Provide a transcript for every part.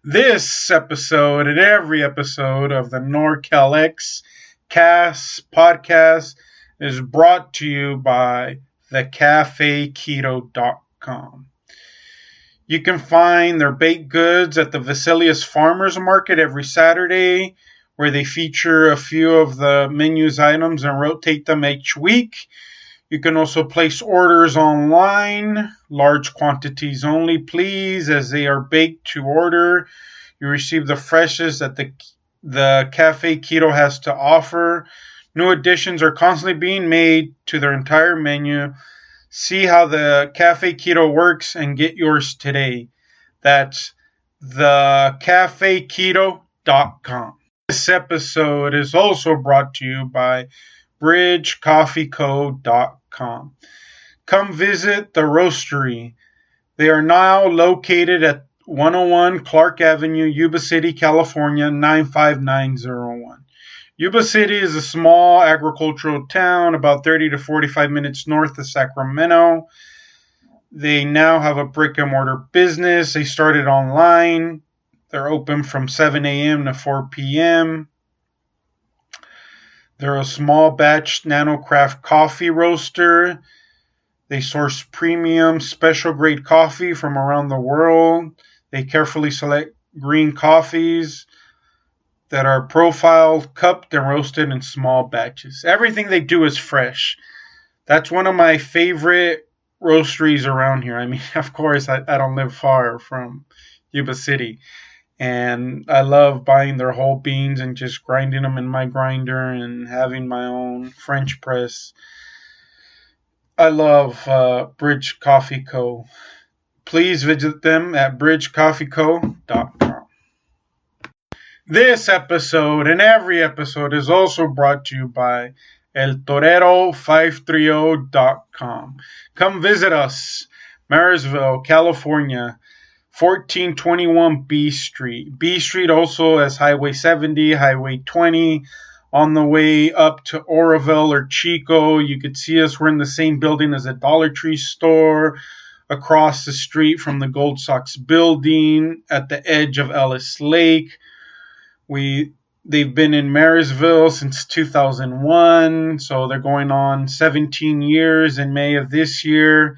This episode and every episode of the NorCal X Cast podcast is brought to you by thecafeketo.com. You can find their baked goods at the Vesalius Farmers Market every Saturday, where they feature a few of the menu's items and rotate them each week. You can also place orders online, large quantities only, please, as they are baked to order. You receive the freshest that the Cafe Keto has to offer. New additions are constantly being made to their entire menu. See how the Cafe Keto works and get yours today. That's thecafeketo.com. This episode is also brought to you by bridgecoffeeco.com. Come visit the roastery. They are now located at 101 Clark Avenue, Yuba City, California, 95901. Yuba City is a small agricultural town about 30 to 45 minutes north of Sacramento. They now have a brick and mortar business. They started online. They're open from 7 a.m. to 4 p.m. They're a small batch nano craft coffee roaster. They source premium special grade coffee from around the world. They carefully select green coffees that are profiled, cupped, and roasted in small batches. Everything they do is fresh. That's one of my favorite roasteries around here. I mean, of course, I don't live far from Yuba City. And I love buying their whole beans and just grinding them in my grinder and having my own French press. I love Bridge Coffee Co. Please visit them at bridgecoffeeco.com. This episode and every episode is also brought to you by eltorero530.com. Come visit us, Marysville, California. 1421 B Street. B Street also has Highway 70, Highway 20. On the way up to Oroville or Chico, you could see us. We're in the same building as a Dollar Tree store, across the street from the Gold Sox building, at the edge of Ellis Lake. They've been in Marysville since 2001, so they're going on 17 years in May of this year.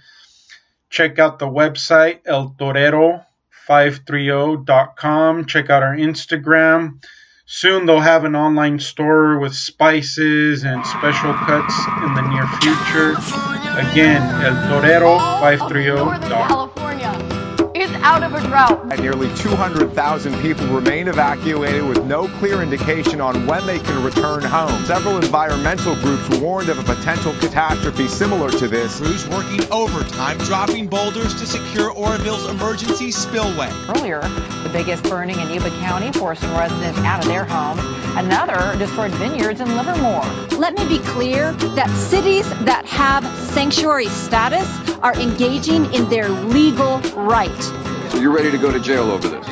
Check out the website, eltorero530.com. Check out our Instagram. Soon they'll have an online store with spices and special cuts in the near future. Again, eltorero530.com. California is out of a drought. And nearly 200,000 people remain evacuated with no clear indication on when they can return home. Several environmental groups warned of a potential catastrophe similar to this. Crews working overtime, dropping boulders to secure Oroville's emergency spillway. Earlier, the biggest burning in Yuba County, forcing residents out of their homes. Another destroyed vineyards in Livermore. Let me be clear that cities that have sanctuary status are engaging in their legal right. So you're ready to go to jail over this?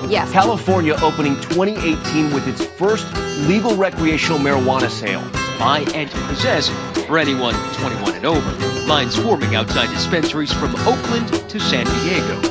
Yes. California opening 2018 with its first legal recreational marijuana sale. Buy and possess for anyone 21 and over. Lines forming outside dispensaries from Oakland to San Diego.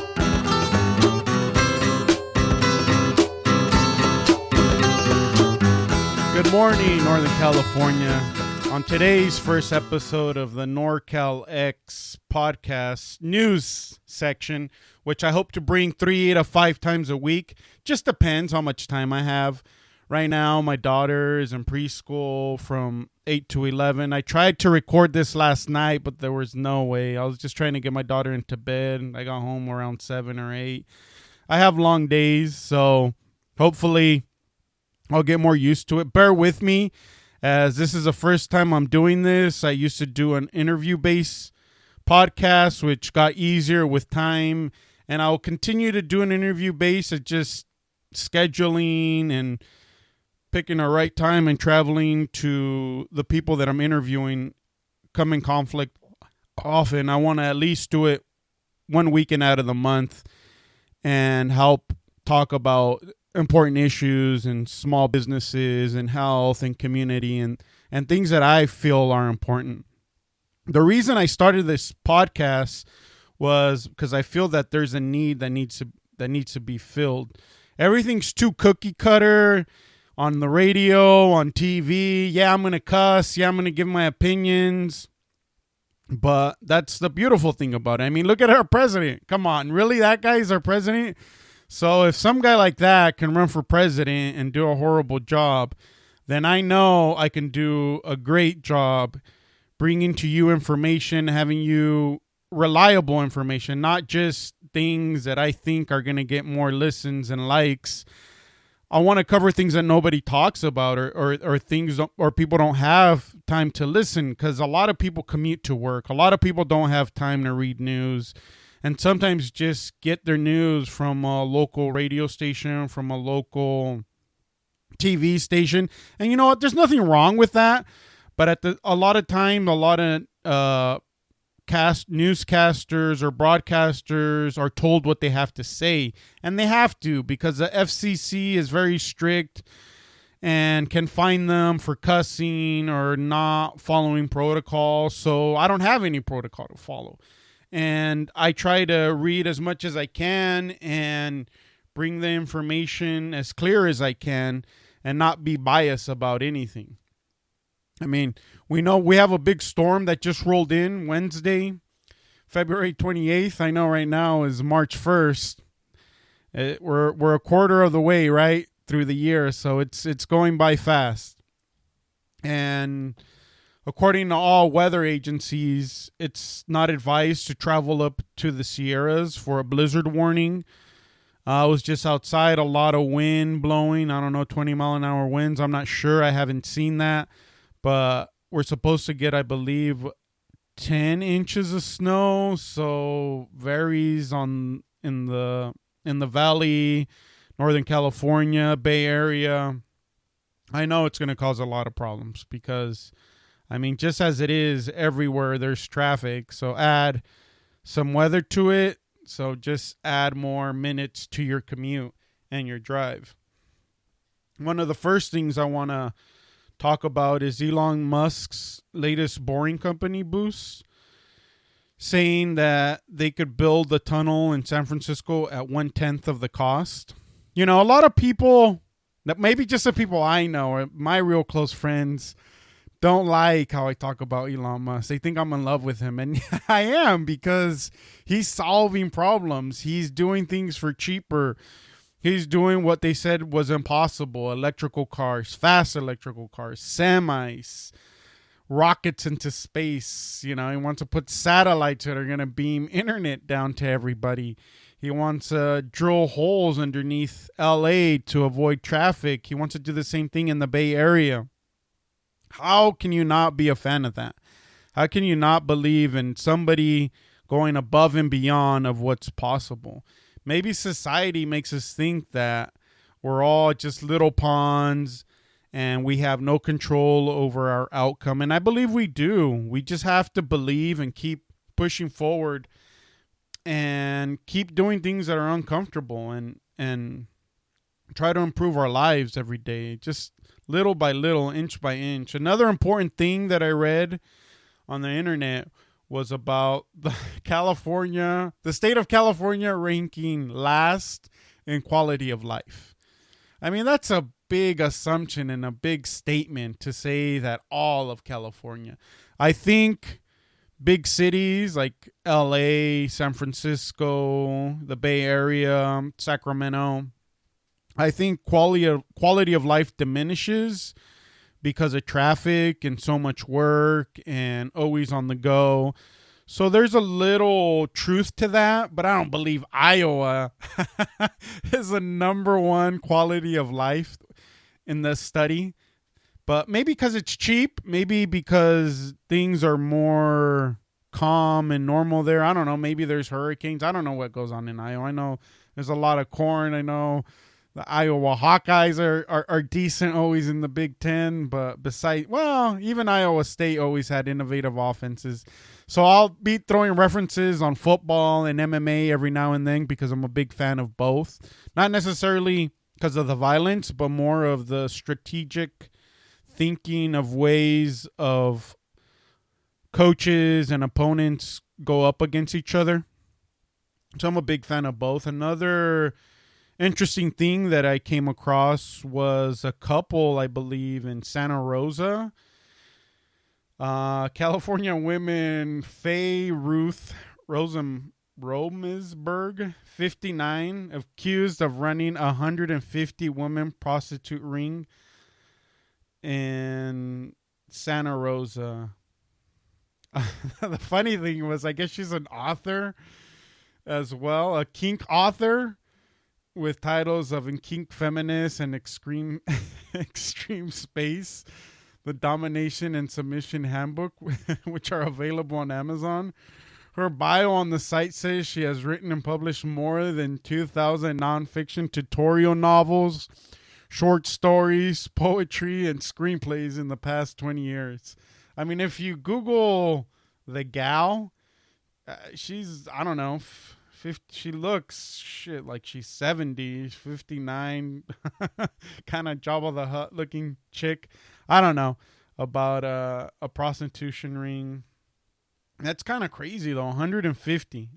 Good morning, Northern California. On today's first episode of the NorCal X podcast news section, which I hope to bring 3 to 5 times a week. Just depends how much time I have. Right now, my daughter is in preschool from 8 to 11. I tried to record this last night, but there was no way. I was just trying to get my daughter into bed. I got home around 7 or 8. I have long days, so hopefully I'll get more used to it. Bear with me, as this is the first time I'm doing this. I used to do an interview-based podcast, which got easier with time, and I'll continue to do an interview-based. It's just scheduling and picking a right time and traveling to the people that I'm interviewing come in conflict often. I want to at least do it one weekend out of the month and help talk about important issues and small businesses and health and community and things that I feel are important. The reason I started this podcast was because I feel that there's a need that needs to be filled. Everything's too cookie cutter on the radio, on TV. Yeah, I'm going to cuss. Yeah, I'm going to give my opinions. But that's the beautiful thing about it. I mean, look at our president. Come on. Really? That guy's our president? So if some guy like that can run for president and do a horrible job, then I know I can do a great job bringing to you information, having you reliable information, not just things that I think are going to get more listens and likes. I want to cover things that nobody talks about or things or people don't have time to listen, because a lot of people commute to work. A lot of people don't have time to read news and sometimes just get their news from a local radio station, from a local TV station. And you know what? There's nothing wrong with that. But a lot of time, a lot of newscasters or broadcasters are told what they have to say, and they have to, because the FCC is very strict and can fine them for cussing or not following protocol. So I don't have any protocol to follow, and I try to read as much as I can and bring the information as clear as I can and not be biased about anything. I mean, we know we have a big storm that just rolled in Wednesday, February 28th. I know right now is March 1st. We're a quarter of the way, right, through the year, so it's going by fast. And according to all weather agencies, it's not advised to travel up to the Sierras for a blizzard warning. I was just outside, a lot of wind blowing. I don't know, 20-mile-an-hour winds. I'm not sure. I haven't seen that. But we're supposed to get, I believe, 10 inches of snow. So varies in the valley, Northern California, Bay Area. I know it's going to cause a lot of problems because, I mean, just as it is everywhere, there's traffic. So add some weather to it. So just add more minutes to your commute and your drive. One of the first things I want to talk about is Elon Musk's latest Boring Company boost, saying that they could build the tunnel in San Francisco at 1/10 of the cost. You know, a lot of people, that maybe just the people I know or my real close friends, don't like how I talk about Elon Musk. They think I'm in love with him, and I am, because he's solving problems. He's doing things for cheaper. He's doing what they said was impossible. Electrical cars, fast electrical cars, semis, rockets into space. You know, he wants to put satellites that are going to beam internet down to everybody. He wants to drill holes underneath LA to avoid traffic. He wants to do the same thing in the Bay Area. How can you not be a fan of that? How can you not believe in somebody going above and beyond of what's possible? Maybe society makes us think that we're all just little pawns and we have no control over our outcome. And I believe we do. We just have to believe and keep pushing forward and keep doing things that are uncomfortable and try to improve our lives every day, just little by little, inch by inch. Another important thing that I read on the internet was about the state of California ranking last in quality of life. I mean, that's a big assumption and a big statement to say that all of California. I think big cities like LA, San Francisco, the Bay Area, Sacramento, I think quality of life diminishes because of traffic and so much work and always on the go. So there's a little truth to that, but I don't believe Iowa is the number one quality of life in this study. But maybe because it's cheap, maybe because things are more calm and normal there. I don't know. Maybe there's hurricanes. I don't know what goes on in Iowa. I know there's a lot of corn. I know the Iowa Hawkeyes are decent always in the Big Ten, but even Iowa State always had innovative offenses. So I'll be throwing references on football and MMA every now and then because I'm a big fan of both. Not necessarily because of the violence, but more of the strategic thinking of ways of coaches and opponents go up against each other. So I'm a big fan of both. Another interesting thing that I came across was a couple, I believe, in Santa Rosa. California women Faye Ruth Romesberg, 59, accused of running a 150 women prostitute ring in Santa Rosa. The funny thing was, I guess she's an author as well, a kink author with titles of In Kink Feminist and Extreme Space, The Domination and Submission Handbook, which are available on Amazon. Her bio on the site says she has written and published more than 2,000 nonfiction tutorial novels, short stories, poetry, and screenplays in the past 20 years. I mean, if you Google the gal, she's, I don't know, 50, she looks like she's 70, 59, kind of Jabba the Hutt looking chick. I don't know about a prostitution ring. That's kind of crazy though. 150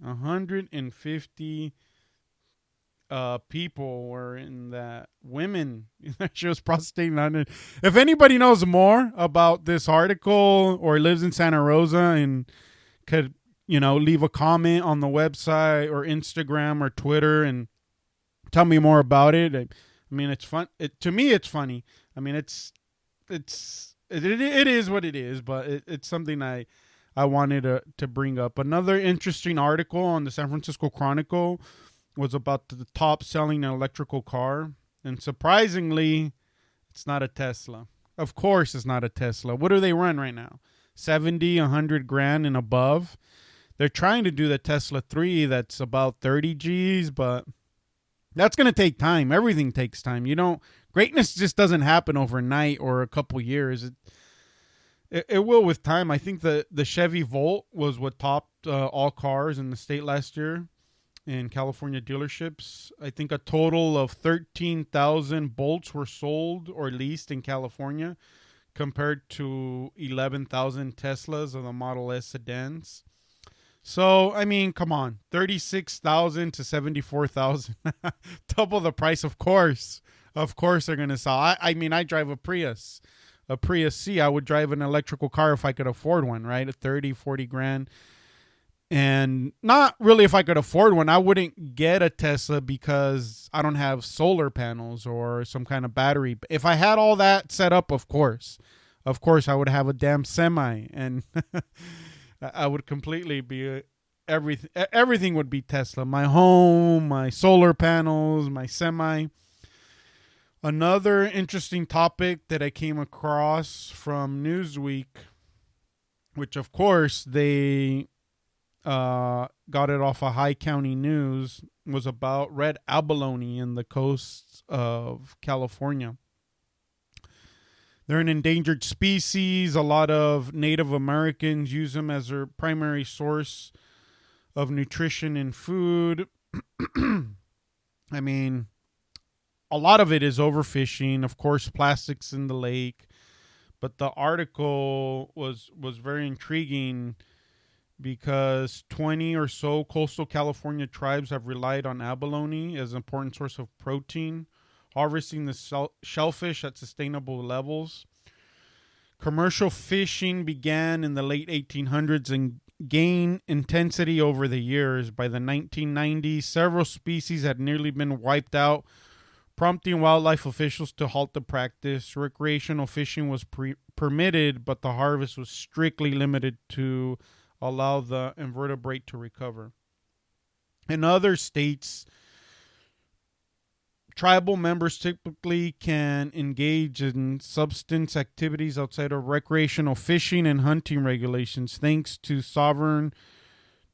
people were in that. Women. She was prostituting on it. If anybody knows more about this article or lives in Santa Rosa and could, leave a comment on the website or Instagram or Twitter and tell me more about it. I mean, it's fun. To me, it's funny. I mean, it is what it is, but it's something I wanted to bring up. Another interesting article on the San Francisco Chronicle was about the top selling electrical car. And surprisingly, it's not a Tesla. Of course it's not a Tesla. What do they run right now? 70, 100 grand and above. They're trying to do the Tesla 3 that's about 30 G's, but that's going to take time. Everything takes time. Greatness just doesn't happen overnight or a couple years. It will with time. I think the Chevy Volt was what topped all cars in the state last year in California dealerships. I think a total of 13,000 Bolts were sold or leased in California compared to 11,000 Teslas of the Model S sedans. So, I mean, come on, 36,000 to 74,000, double the price. Of course they're going to sell. I mean, I drive a Prius C. I would drive an electrical car if I could afford one, right? At 30, 40 grand. And not really if I could afford one. I wouldn't get a Tesla because I don't have solar panels or some kind of battery. If I had all that set up, of course I would have a damn semi, and I would completely be everything would be Tesla. My home, my solar panels, my semi. Another interesting topic that I came across from Newsweek, which of course they got it off of High County News, was about red abalone in the coasts of California. They're an endangered species. A lot of Native Americans use them as their primary source of nutrition and food. I mean, a lot of it is overfishing, of course, plastics in the lake. But the article was very intriguing because 20 or so coastal California tribes have relied on abalone as an important source of protein, harvesting the shellfish at sustainable levels. Commercial fishing began in the late 1800s and gained intensity over the years. By the 1990s, several species had nearly been wiped out, prompting wildlife officials to halt the practice. Recreational fishing was permitted, but the harvest was strictly limited to allow the invertebrate to recover. In other states, tribal members typically can engage in subsistence activities outside of recreational fishing and hunting regulations, thanks to sovereign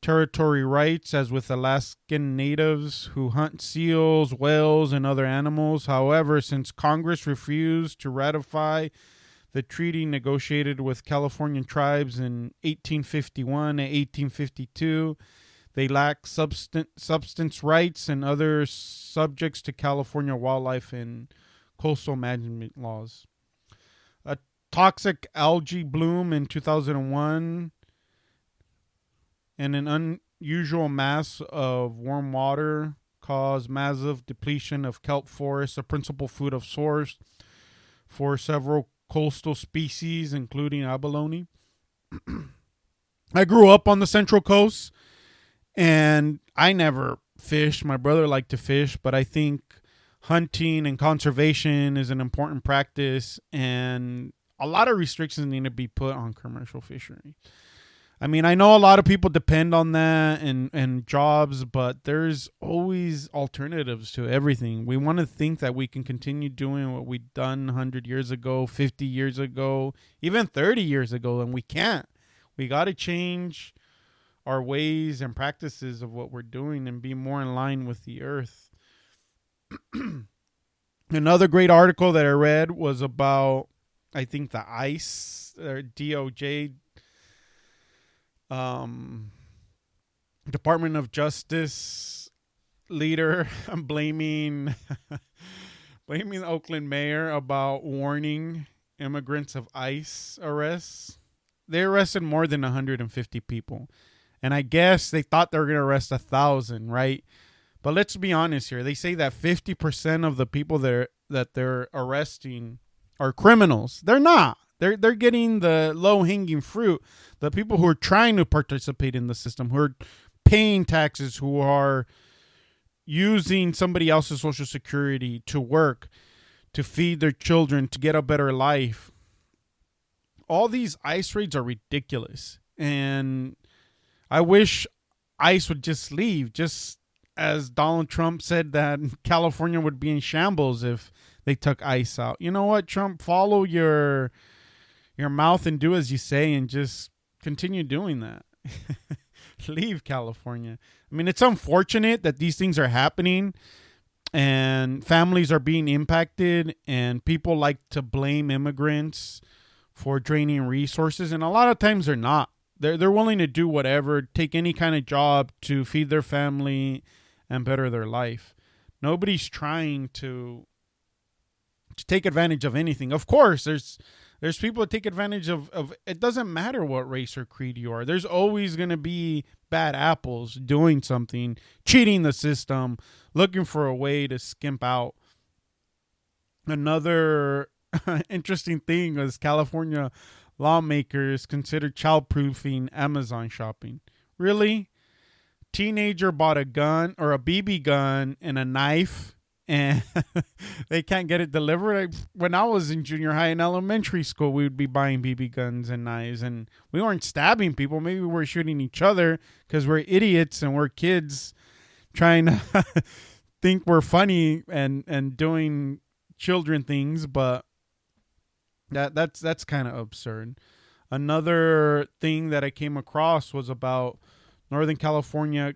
territory rights, as with Alaskan natives who hunt seals, whales, and other animals. However, since Congress refused to ratify the treaty negotiated with Californian tribes in 1851 and 1852, they lack subsistence rights and other subjects to California wildlife and coastal management laws. A toxic algae bloom in 2001 and an unusual mass of warm water cause massive depletion of kelp forests, a principal food of source for several coastal species, including abalone. I grew up on the Central Coast, and I never fished. My brother liked to fish, but I think hunting and conservation is an important practice, and a lot of restrictions need to be put on commercial fishery. I mean, I know a lot of people depend on that and jobs, but there's always alternatives to everything. We want to think that we can continue doing what we've done 100 years ago, 50 years ago, even 30 years ago, and we can't. We got to change our ways and practices of what we're doing and be more in line with the earth. Another great article that I read was about, I think, the ICE, or DOJ, Department of Justice leader blaming the Oakland mayor about warning immigrants of ICE arrests. They arrested more than 150 people. And I guess they thought they were going to arrest 1,000, right? But let's be honest here. They say that 50% of the people that they're arresting are criminals. They're not. They're getting the low-hanging fruit. The people who are trying to participate in the system, who are paying taxes, who are using somebody else's Social Security to work, to feed their children, to get a better life. All these ICE raids are ridiculous. And I wish ICE would just leave, just as Donald Trump said that California would be in shambles if they took ICE out. You know what, Trump? Follow your mouth and do as you say, and just continue doing that. Leave California. I mean, it's unfortunate that these things are happening and families are being impacted, and people like to blame immigrants for draining resources, and a lot of times they're not. They're willing to do whatever, take any kind of job to feed their family and better their life. Nobody's trying to take advantage of anything. Of course, there's people that take advantage of it. Doesn't matter what race or creed you are. There's always going to be bad apples doing something, cheating the system, looking for a way to skimp out. Another interesting thing was California lawmakers considered childproofing Amazon shopping. Really? Teenager bought a gun or a BB gun and a knife, and they can't get it delivered. When I was in junior high and elementary school, we would be buying BB guns and knives, and we weren't stabbing people. Maybe we were shooting each other because we're idiots and we're kids trying to think we're funny and doing children things, but that's kind of absurd. Another thing that I came across was about Northern California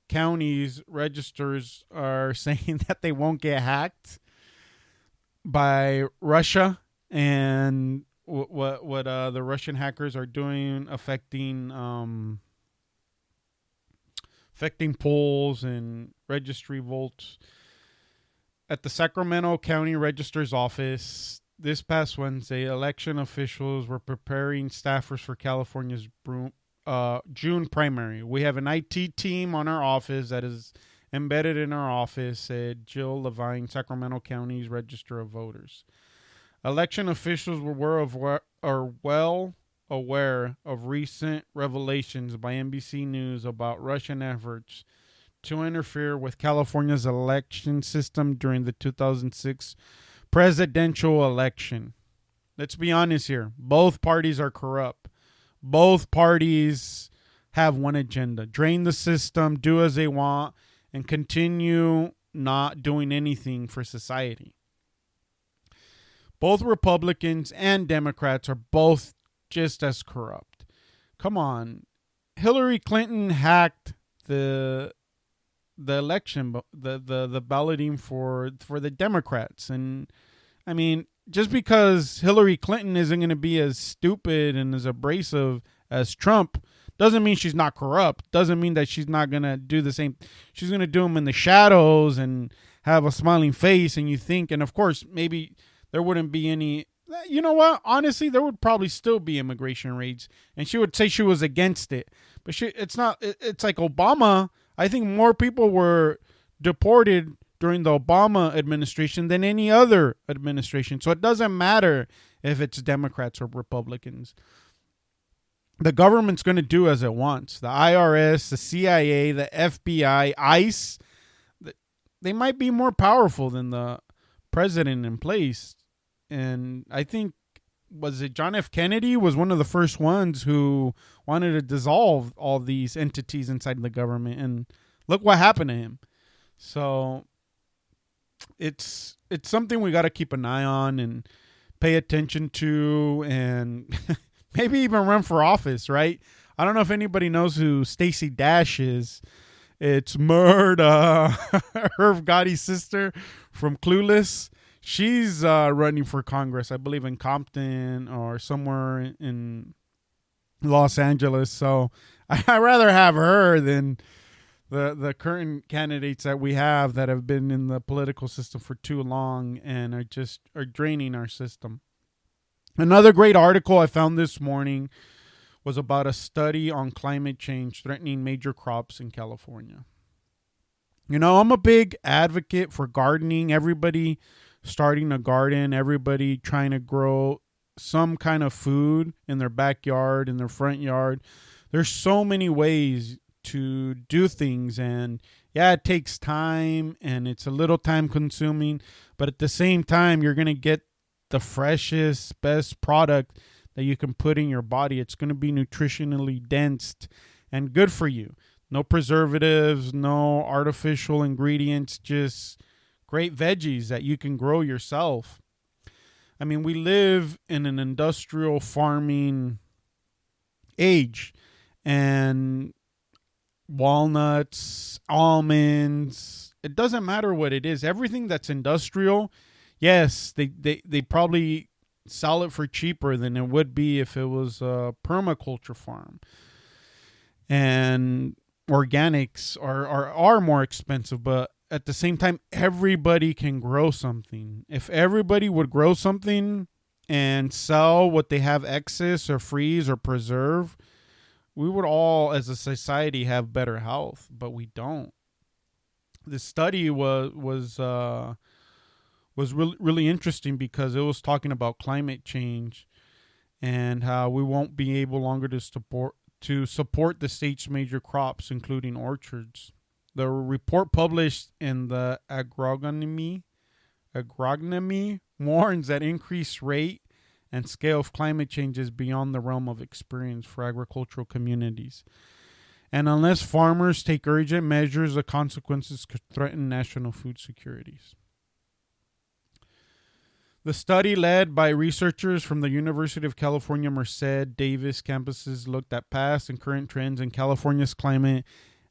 counties registers are saying that they won't get hacked by Russia, and what the Russian hackers are doing affecting polls and registry votes. At the Sacramento County Register's office this past Wednesday, election officials were preparing staffers for California's June primary. We have an IT team on our office that is embedded in our office, said Jill Levine, Sacramento County's Register of Voters. Election officials are well aware of recent revelations by NBC News about Russian efforts to interfere with California's election system during the 2006 presidential election. Let's be honest here. Both parties are corrupt. Both parties have one agenda: drain the system, do as they want, and continue not doing anything for society. Both Republicans and Democrats are both just as corrupt. Come on. Hillary Clinton hacked the election, the balloting for the Democrats. And I mean, just because Hillary Clinton isn't going to be as stupid and as abrasive as Trump doesn't mean she's not corrupt. Doesn't mean that she's not going to do the same. She's going to do them in the shadows and have a smiling face. And you think, and of course, maybe there wouldn't be any, you know what? Honestly, there would probably still be immigration raids, and she would say she was against it. But it's not, it's like Obama. I think more people were deported during the Obama administration than any other administration. So it doesn't matter if it's Democrats or Republicans. The government's going to do as it wants. The IRS, the CIA, the FBI, ICE, they might be more powerful than the president in place. And I think, was it John F. Kennedy was one of the first ones who wanted to dissolve all these entities inside the government. And look what happened to him. So it's something we got to keep an eye on and pay attention to, and maybe even run for office, right? I don't know if anybody knows who Stacey Dash is. It's Murda, Irv Gotti's sister from Clueless. She's running for Congress, I believe in Compton or somewhere in Los Angeles. So I'd rather have her than the current candidates that we have that have been in the political system for too long and are draining our system. Another great article I found this morning was about a study on climate change threatening major crops in California. You know, I'm a big advocate for gardening. Everybody starting a garden, everybody trying to grow some kind of food in their backyard, in their front yard. There's so many ways to do things, and yeah, it takes time and it's a little time consuming, but at the same time, you're going to get the freshest, best product that you can put in your body. It's going to be nutritionally dense and good for you. No preservatives, no artificial ingredients, just great veggies that you can grow yourself. I mean, we live in an industrial farming age, and walnuts, almonds, it doesn't matter what it is. Everything that's industrial, yes, they probably sell it for cheaper than it would be if it was a permaculture farm. And organics are more expensive, but at the same time, everybody can grow something. If everybody would grow something and sell what they have excess or freeze or preserve, we would all, as a society, have better health, but we don't. This study was really interesting because it was talking about climate change and how we won't be able longer to support the state's major crops, including orchards. The report published in the agronomy warns that increased rate and scale of climate change is beyond the realm of experience for agricultural communities. And unless farmers take urgent measures, the consequences could threaten national food securities. The study, led by researchers from the University of California, Merced, Davis campuses, looked at past and current trends in California's climate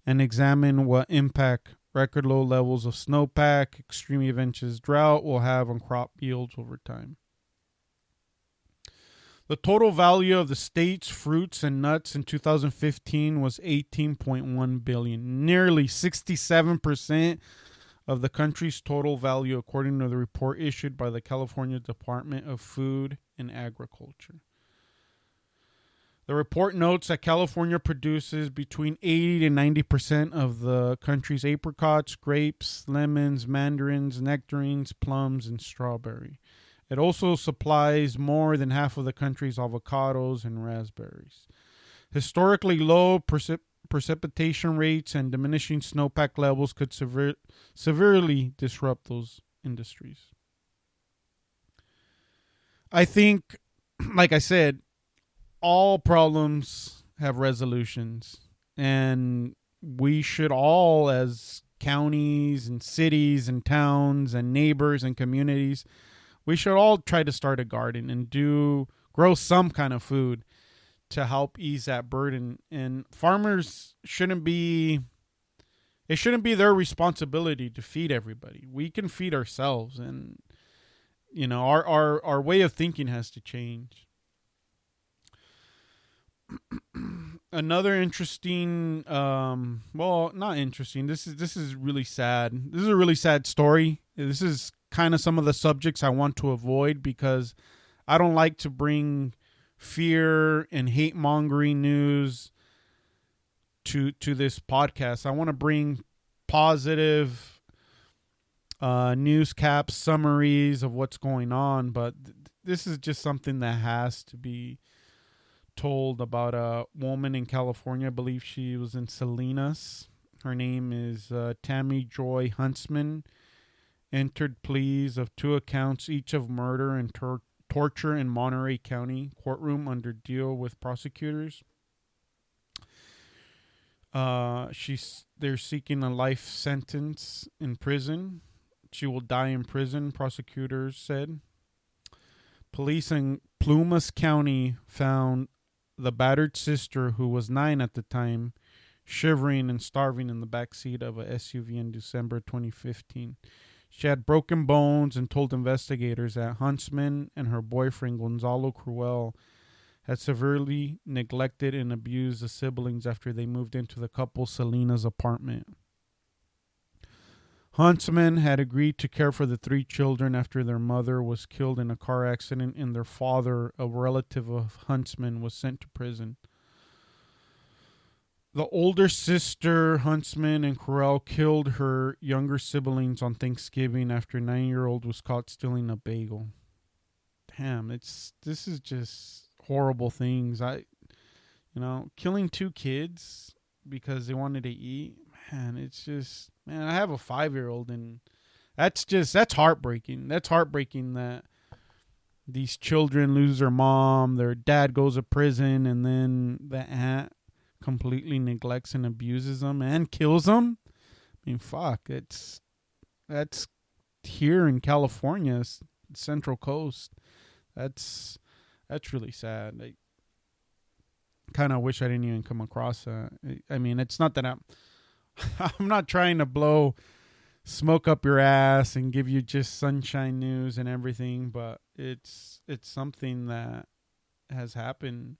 and examined what impact record low levels of snowpack, extreme events as drought will have on crop yields over time. The total value of the state's fruits and nuts in 2015 was $18.1 billion, nearly 67% of the country's total value, according to the report issued by the California Department of Food and Agriculture. The report notes that California produces between 80 to 90% of the country's apricots, grapes, lemons, mandarins, nectarines, plums, and strawberry. It also supplies more than half of the country's avocados and raspberries. Historically low precipitation rates and diminishing snowpack levels could severely disrupt those industries. I think, like I said, all problems have resolutions, and we should all, as counties and cities and towns and neighbors and communities, we should all try to start a garden and grow some kind of food to help ease that burden. And farmers it shouldn't be their responsibility to feed everybody. We can feed ourselves, and you know, our way of thinking has to change. Another interesting, well, not interesting. This is really sad. This is a really sad story. This is kind of some of the subjects I want to avoid because I don't like to bring fear and hate mongering news to this podcast. I want to bring positive news caps, summaries of what's going on, but this is just something that has to be told about a woman in California. I believe she was in Salinas. Her name is Tammy Joy Huntsman. Entered pleas of 2 accounts, each of murder and torture in Monterey County courtroom under deal with prosecutors. They're seeking a life sentence in prison. She will die in prison, prosecutors said. Police in Plumas County found the battered sister, who was 9 at the time, shivering and starving in the backseat of a SUV in December 2015. She had broken bones and told investigators that Huntsman and her boyfriend, Gonzalo Cruel, had severely neglected and abused the siblings after they moved into the couple Salinas apartment. Huntsman had agreed to care for the 3 children after their mother was killed in a car accident, and their father, a relative of Huntsman, was sent to prison. The older sister, Huntsman, and Corral killed her younger siblings on Thanksgiving after a 9-year-old was caught stealing a bagel. Damn, this is just horrible things. Killing 2 kids because they wanted to eat. Man, it's just, I have a 5-year-old, and that's heartbreaking. That's heartbreaking that these children lose their mom, their dad goes to prison, and then the aunt completely neglects and abuses them and kills them. I mean, fuck, that's here in California, Central Coast. That's really sad. I kind of wish I didn't even come across that. I mean, it's not that I'm not trying to blow smoke up your ass and give you just sunshine news and everything, but it's something that has happened.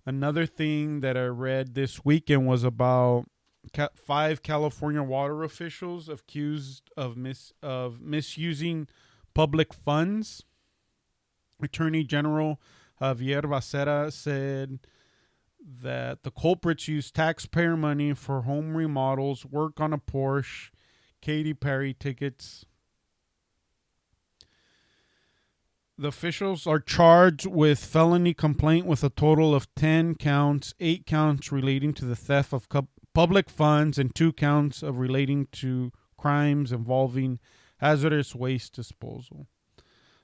Another thing that I read this weekend was about 5 California water officials accused of misusing public funds. Attorney General Javier Becerra said that the culprits used taxpayer money for home remodels, work on a Porsche, Katy Perry tickets. The officials are charged with felony complaint with a total of 10 counts, 8 counts relating to the theft of public funds and 2 counts of relating to crimes involving hazardous waste disposal.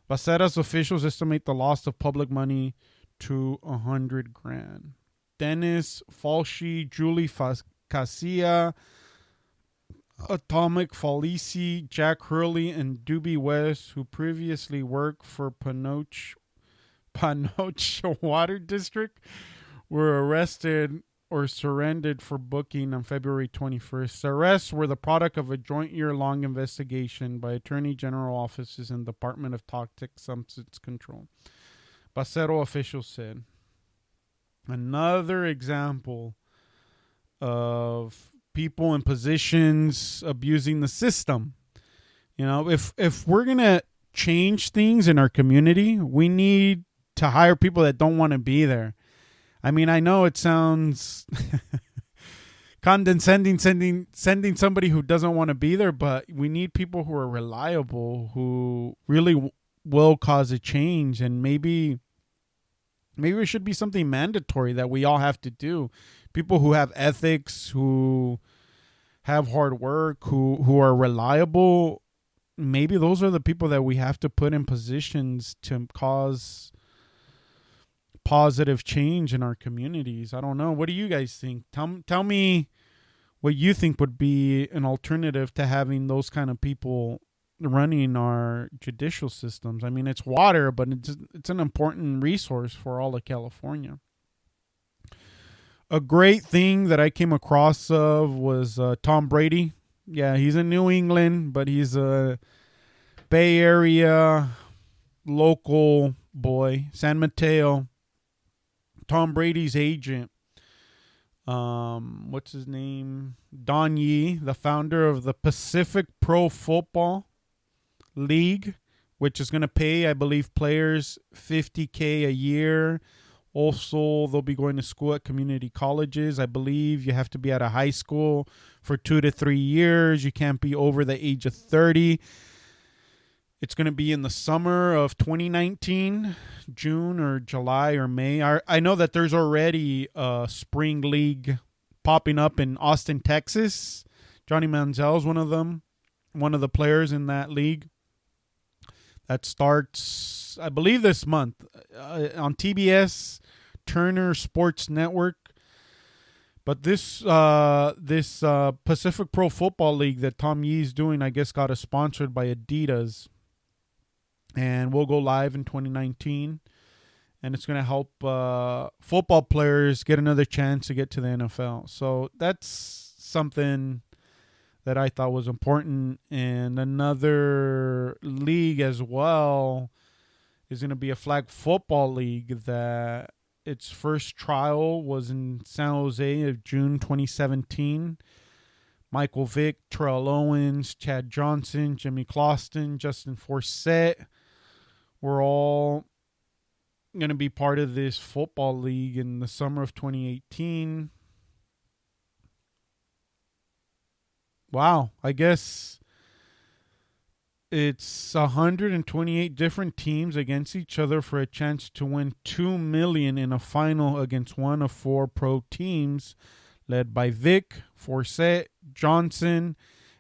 Becerra's officials estimate the loss of public money to $100,000. Dennis Falshi, Julie Casilla, Atomic Felici, Jack Hurley, and Doobie West, who previously worked for Panoche Water District, were arrested or surrendered for booking on February 21st. The arrests were the product of a joint year-long investigation by Attorney General offices and Department of Toxic Substance Control. Becerra officials said. Another example of people in positions abusing the system. If we're going to change things in our community, we need to hire people that don't want to be there. I mean, I know it sounds condescending sending somebody who doesn't want to be there, but we need people who are reliable, who really will cause a change. And maybe it should be something mandatory that we all have to do. People who have ethics, who have hard work, who are reliable. Maybe those are the people that we have to put in positions to cause positive change in our communities. I don't know. What do you guys think? Tell me what you think would be an alternative to having those kind of people running our judicial systems. I mean, it's water, but it's an important resource for all of California. A great thing that I came across of was Tom Brady. Yeah, he's in New England, but he's a Bay Area local boy, San Mateo. Tom Brady's agent, what's his name? Don Yee, the founder of the Pacific Pro Football League, which is going to pay, I believe, players $50,000 a year, Also, they'll be going to school at community colleges. I believe you have to be at a high school for 2 to 3 years. You can't be over the age of 30. It's going to be in the summer of 2019, June or July or May. I know that there's already a spring league popping up in Austin, Texas. Johnny Manziel is one of them, one of the players in that league. That starts, I believe, this month on TBS, Turner Sports Network. But this Pacific Pro Football League that Tom Yee's doing, I guess, got sponsored by Adidas. And we'll go live in 2019. And it's going to help football players get another chance to get to the NFL. So that's something that I thought was important. And another league as well is going to be a flag football league that its first trial was in San Jose of June 2017. Michael Vick, Terrell Owens, Chad Johnson, Jimmy Clauston, Justin Forsett were all going to be part of this football league in the summer of 2018. Wow, I guess it's 128 different teams against each other for a chance to win $2 million in a final against one of 4 pro teams led by Vic, Forsett, Johnson,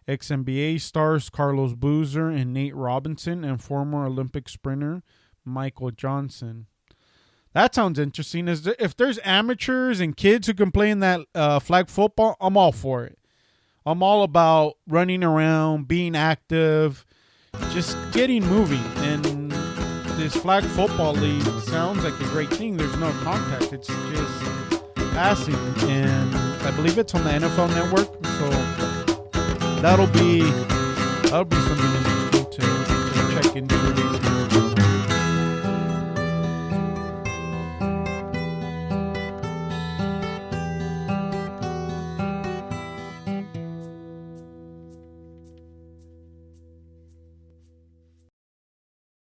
ex-NBA stars Carlos Boozer and Nate Robinson, and former Olympic sprinter Michael Johnson. That sounds interesting. If there's amateurs and kids who can play in that flag football, I'm all for it. I'm all about running around, being active, just getting moving. And this flag football league sounds like a great thing. There's no contact. It's just passing. And I believe it's on the NFL Network. So that'll be something interesting to check into.